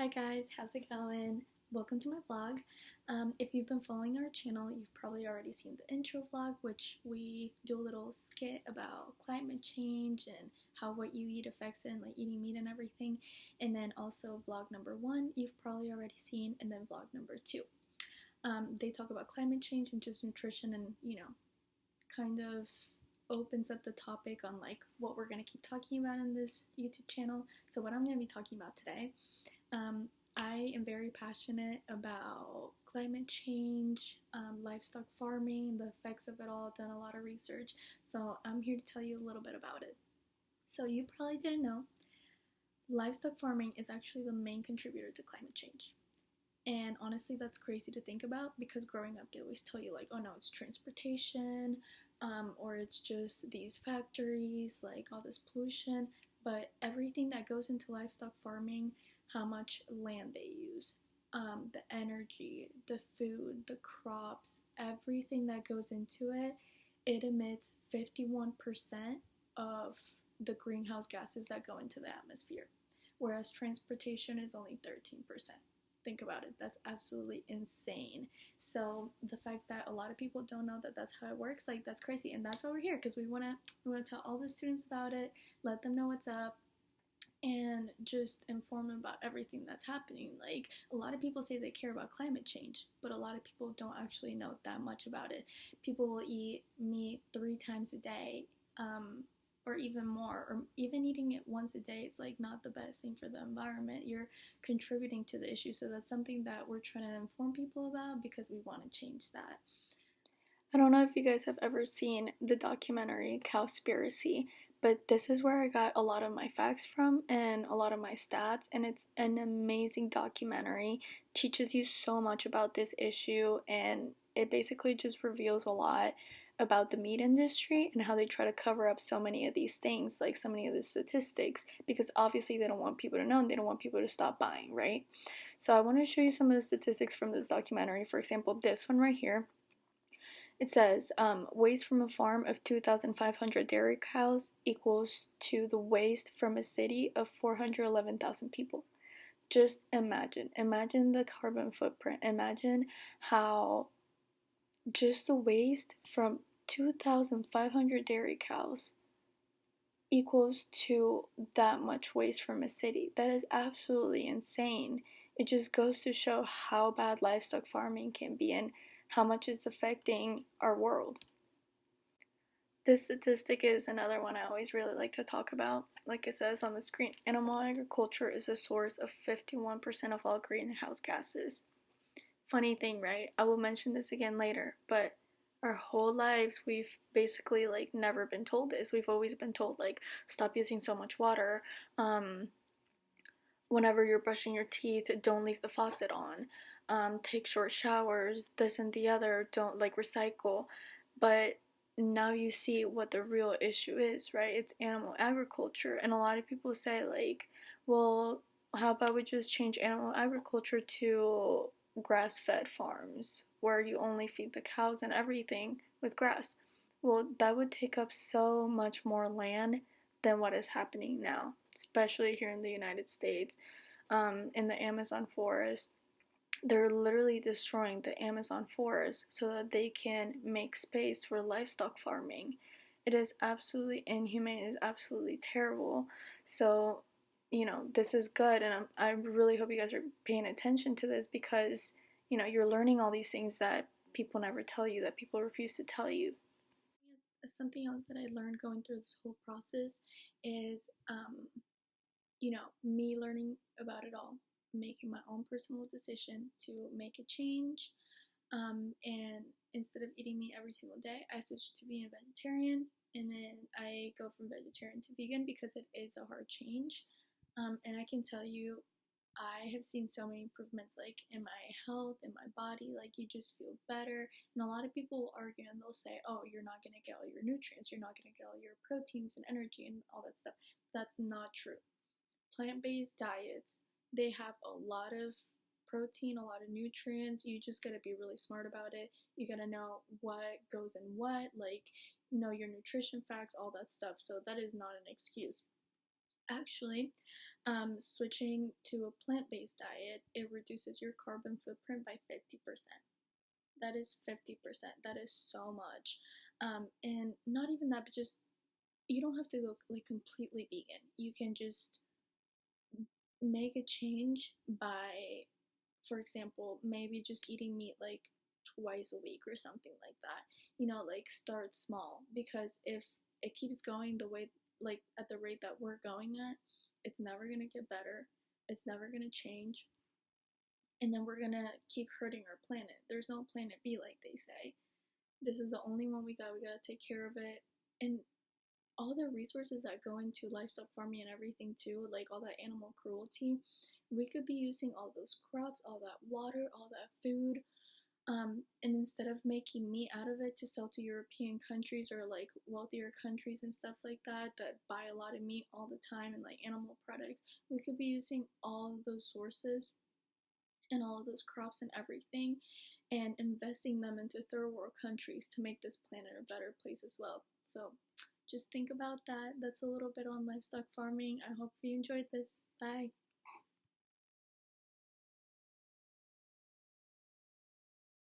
Hi guys, how's it going? Welcome to my vlog. If you've been following our channel, you've probably already seen the intro vlog, which we do a little skit about climate change and how what you eat affects it, and like eating meat and everything. And then also vlog number 1, you've probably already seen, and then vlog number 2. They talk about climate change and just nutrition, and kind of opens up the topic on like what we're going to keep talking about in this YouTube channel. So what I'm going to be talking about today, I am very passionate about climate change, livestock farming, the effects of it all. I've done a lot of research, so I'm here to tell you a little bit about it. So you probably didn't know, livestock farming is actually the main contributor to climate change. And honestly, that's crazy to think about, because growing up, they always tell you like, oh no, it's transportation, or it's just these factories, like all this pollution. But everything that goes into livestock farming, how much land they use, the energy, the food, the crops, everything that goes into it, it emits 51% of the greenhouse gases that go into the atmosphere, whereas transportation is only 13%. Think about it. That's absolutely insane. So the fact that a lot of people don't know that that's how it works, like, that's crazy. And that's why we're here, because we want to tell all the students about it, let them know what's up, and just inform them about everything that's happening. Like, a lot of people say they care about climate change, but a lot of people don't actually know that much about it. People will eat meat 3 times a day, or even more, or even eating it once a day. It's like not the best thing for the environment. You're contributing to the issue. So that's something that we're trying to inform people about, because we want to change that. I don't know if you guys have ever seen the documentary Cowspiracy, but this is where I got a lot of my facts from and a lot of my stats, and it's an amazing documentary. It teaches you so much about this issue, and it basically just reveals a lot about the meat industry and how they try to cover up so many of these things, like so many of the statistics, because obviously they don't want people to know, and they don't want people to stop buying, right? So I want to show you some of the statistics from this documentary. For example, this one right here. It says, waste from a farm of 2,500 dairy cows equals to the waste from a city of 411,000 people. Just imagine the carbon footprint. Imagine how just the waste from 2,500 dairy cows equals to that much waste from a city. That is absolutely insane. It just goes to show how bad livestock farming can be and how much it's affecting our world. This statistic is another one I always really like to talk about. Like it says on the screen, animal agriculture is a source of 51% of all greenhouse gases. Funny thing, right? I will mention this again later, but our whole lives we've basically like never been told this. We've always been told like, stop using so much water. Whenever you're brushing your teeth, don't leave the faucet on. Take short showers, this and the other, don't like recycle. But now you see what the real issue is, right? It's animal agriculture. And a lot of people say like, well, how about we just change animal agriculture to grass-fed farms where you only feed the cows and everything with grass? Well, that would take up so much more land than what is happening now, especially here in the United States, in the Amazon forest. They're literally destroying the Amazon forest so that they can make space for livestock farming. It is absolutely inhumane. It is absolutely terrible. So, this is good, and I really hope you guys are paying attention to this, because, you're learning all these things that people never tell you, that people refuse to tell you. Something else that I learned going through this whole process is, me learning about it all, making my own personal decision to make a change. And instead of eating meat every single day, I switched to being a vegetarian, and then I go from vegetarian to vegan because it is a hard change. And I can tell you, I have seen so many improvements, like in my health, in my body. Like, you just feel better. And a lot of people will argue and they'll say, oh, you're not going to get all your nutrients, you're not going to get all your proteins and energy and all that stuff. That's not true. Plant-based diets, they have a lot of protein, a lot of nutrients. You just gotta be really smart about it. You gotta know what goes in what, like, know your nutrition facts, all that stuff. So that is not an excuse. Actually, Switching to a plant-based diet, it reduces your carbon footprint by 50%. That is 50%. That is so much. And not even that, but just you don't have to go like completely vegan. You can just make a change by, for example, maybe just eating meat like twice a week or something like that. Like start small, because if it keeps going the way, like at the rate that we're going at, it's never going to get better. It's never going to change. And then we're going to keep hurting our planet. There's no planet B, like they say. This is the only one we got. We got to take care of it. And all the resources that go into livestock farming and everything too, like all that animal cruelty, we could be using all those crops, all that water, all that food, and instead of making meat out of it to sell to European countries or like wealthier countries and stuff like that buy a lot of meat all the time and like animal products, we could be using all of those sources and all of those crops and everything and investing them into third world countries to make this planet a better place as well. So just think about that. That's a little bit on livestock farming. I hope you enjoyed this. Bye.